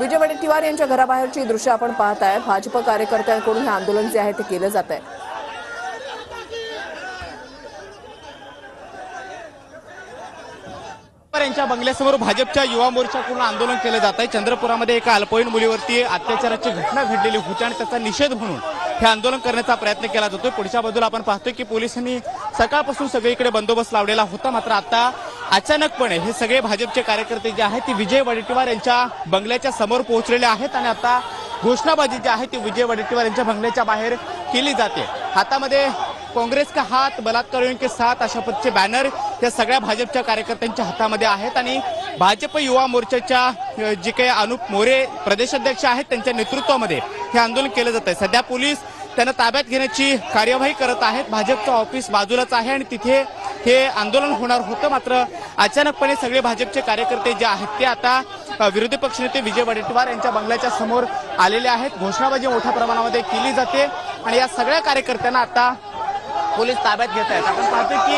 विजय वडेट्टीवार यांच्या घराबाहेरची दृश्य आपण पाहताय। भाजप कार्यकर्त्यांकडून हे आंदोलन जे आहे ते केलं जात आहे। यांच्या बंगल्यासमोर भाजपच्या युवा मोर्चाकडून आंदोलन केलं जात आहे। चंद्रपुरामध्ये एका अल्पवयीन मुलीवरती अत्याचाराची घटना घडलेली होती आणि त्याचा निषेध म्हणून हे आंदोलन करण्याचा प्रयत्न केला जातोय। पुढच्या बाजूला आपण पाहतोय की पोलिसांनी सकाळपासून सगळीकडे बंदोबस्त लावलेला होता, मात्र आता अचानकपणे हे सगळे भाजपचे कार्यकर्ते जे आहेत ते विजय वडेट्टीवार यांच्या बंगल्याच्या समोर पोहोचलेले आहेत आणि आता घोषणाबाजी जी आहे ती विजय वडेट्टीवार यांच्या बंगल्याच्या बाहेर केली जाते। हातामध्ये काँग्रेस का हात बलात्कारियों के साथ अशा पद्धतीचे बॅनर या सगळ्या भाजपच्या कार्यकर्त्यांच्या हातामध्ये आहेत आणि भाजप युवा मोर्चाच्या जे काही अनुप मोरे प्रदेशाध्यक्ष आहेत त्यांच्या नेतृत्वामध्ये हे आंदोलन केलं जात आहे। सध्या पोलीस त्यांना ताब्यात घेण्याची कार्यवाही करत आहेत। भाजपचं ऑफिस बाजूलाच आहे आणि तिथे हे आंदोलन होणार होतं, मात्र अचानकपणे सगळे भाजपचे कार्यकर्ते जे आहेत ते आता विरोधी पक्षनेते विजय वडेट्टीवार यांच्या बंगल्याच्या समोर आलेले आहेत। घोषणाबाजी मोठ्या प्रमाणामध्ये केली जाते आणि या सगळ्या कार्यकर्त्यांना आता पोलीस ताब्यात घेत आहेत। आपण पाहतोय की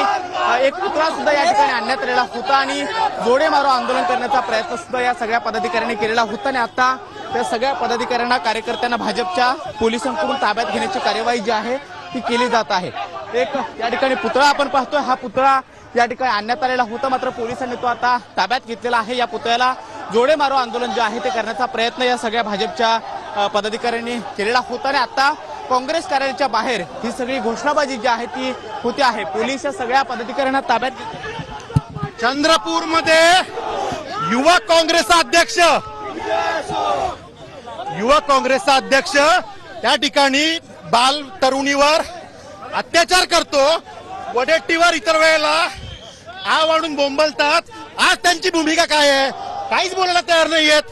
एक पुतळा सुद्धा या ठिकाणी आणण्यात आलेला होता आणि जोडे मारो आंदोलन करण्याचा प्रयत्न सुद्धा या सगळ्या पदाधिकाऱ्यांनी केलेला होता आणि आता त्या सगळ्या पदाधिकाऱ्यांना कार्यकर्त्यांना भाजपच्या पोलिसांकडून ताब्यात घेण्याची कार्यवाही जी आहे ती केली जात आहे। एक या ठिकाणी पुतळा आपण पाहतोय, हा पुतळा या ठिकाणी आणण्यात आलेला होता, मात्र पोलिसांनी तो आता ताब्यात घेतलेला आहे। या पुतळ्याला जोडे मारो आंदोलन जे आहे ते करण्याचा प्रयत्न या सगळ्या भाजपच्या पदाधिकाऱ्यांनी केलेला होता आणि आता काँग्रेस कार्यालयाच्या बाहेर ही सगळी घोषणाबाजी जी आहे ती होती आहे। पोलीस या सगळ्या पदाधिकाऱ्यांना ताब्यात घेतले। चंद्रपूरमध्ये युवा काँग्रेसचा अध्यक्ष त्या ठिकाणी बाल तरुणीवर अत्याचार करतो। वडेट्टीवार इतर वेळेला आ वाढून बोंबलतात, आज त्यांची भूमिका काय आहे? काहीच बोलायला तयार नाहीयेत।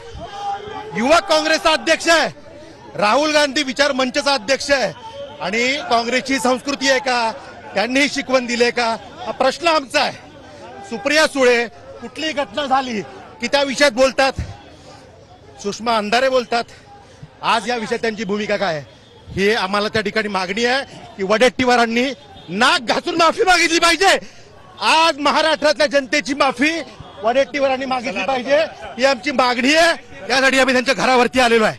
युवा काँग्रेसचा अध्यक्ष आहे, राहुल गांधी विचार मंचचा अध्यक्ष आहे आणि काँग्रेसची संस्कृती आहे का? त्यांनी शिकवण दिले का? हा प्रश्न आमचा आहे। सुप्रिया सुळे कुठलीही घटना झाली की त्या विषयात बोलतात, सुषमा अंधारे बोलतात, आज या विषयात त्यांची भूमिका काय आहे? ही आम्हाला त्या ठिकाणी मागणी आहे की वडेट्टीवारांनी नाक घासून माफी मागितली पाहिजे। आज महाराष्ट्रातल्या जनतेची माफी वडेट्टीवारांनी मागितली पाहिजे, ही आमची मागणी आहे। त्यासाठी आम्ही त्यांच्या घरावरती आलेलो आहे।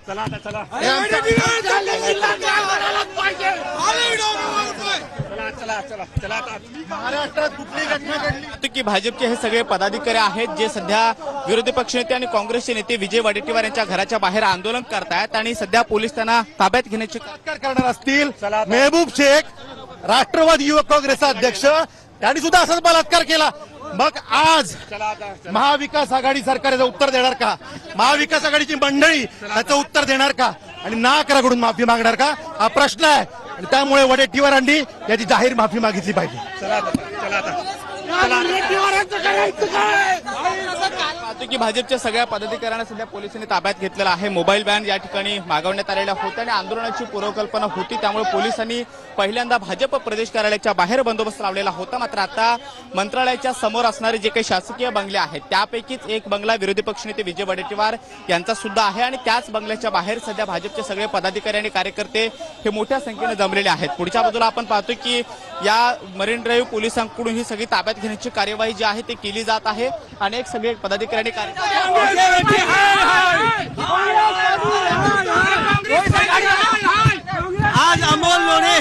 महाराष्ट्रात कुठली घटना घडली की भाजपचे हे सगळे पदाधिकारी आहेत जे सध्या विरोधी पक्षनेते आणि काँग्रेसचे नेते विजय वडेट्टीवार यांच्या घराच्या बाहेर आंदोलन करतायत आणि सध्या पोलीस त्यांना ताब्यात घेण्याची करणार असतील। मेहबूब शेख राष्ट्रवादी युवक काँग्रेसचा अध्यक्ष, त्यांनी सुद्धा असाच बलात्कार केला। मग आज महाविकास आघाडी सरकार याचं उत्तर देणार का? महाविकास आघाडीची मंडळी याचं उत्तर देणार का? आणि नागरिकांकडून माफी मागणार का? हा प्रश्न आहे आणि त्यामुळे वडेट्टीवारांनी याची जाहीर माफी मागितली पाहिजे। की भाजपच्या सगळ्या पदाधिकाऱ्यांना सध्या पोलिसांनी ताब्यात घेतलेला आहे। मोबाईल व्हॅन या ठिकाणी मागवण्यात आलेल्या होत्या आणि आंदोलनाची पूर्वकल्पना होती, त्यामुळे पोलिसांनी पहिल्यांदा भाजप प्रदेश कार्यालयाच्या बाहेर बंदोबस्त लावलेला होता, मात्र आता मंत्रालयाच्या समोर असणारे जे काही शासकीय बंगले आहेत त्यापैकीच एक बंगला विरोधी पक्षनेते विजय वडेट्टीवार यांचा सुद्धा आहे आणि त्याच बंगल्याच्या बाहेर सध्या भाजपचे सगळे पदाधिकारी आणि कार्यकर्ते हे मोठ्या संख्येने जमलेले आहेत। पुढच्या बाजूला आपण पाहतोय की या मरीन ड्राईव्ह पोलिसांकडून ही सगळी ताब्यात घेण्याची कार्यवाही जी आहे ती केली जात आहे। अनेक सगळे पदाधिकारी आज अमोल लोणे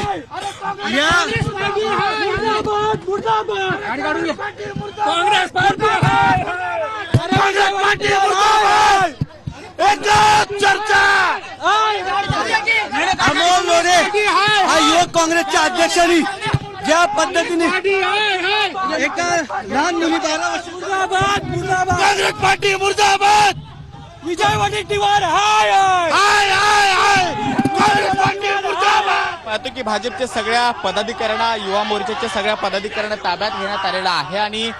चर्चा अमोल लोणे हा युवक काँग्रेसच्या अध्यक्षांनी ज्या पद्धतीने एका लहान मुली 12 वर्ष काँग्रेस पार्टी मुर्दाबाद, विजय वडेट्टीवार हाय काँग्रेस पार्टी मुर्दाबाद। पाहतो की भाजपच्या सगळ्या पदाधिकाऱ्यांना युवा मोर्चाच्या सगळ्या पदाधिकाऱ्यांना ताब्यात घेण्यात आलेला आहे आणि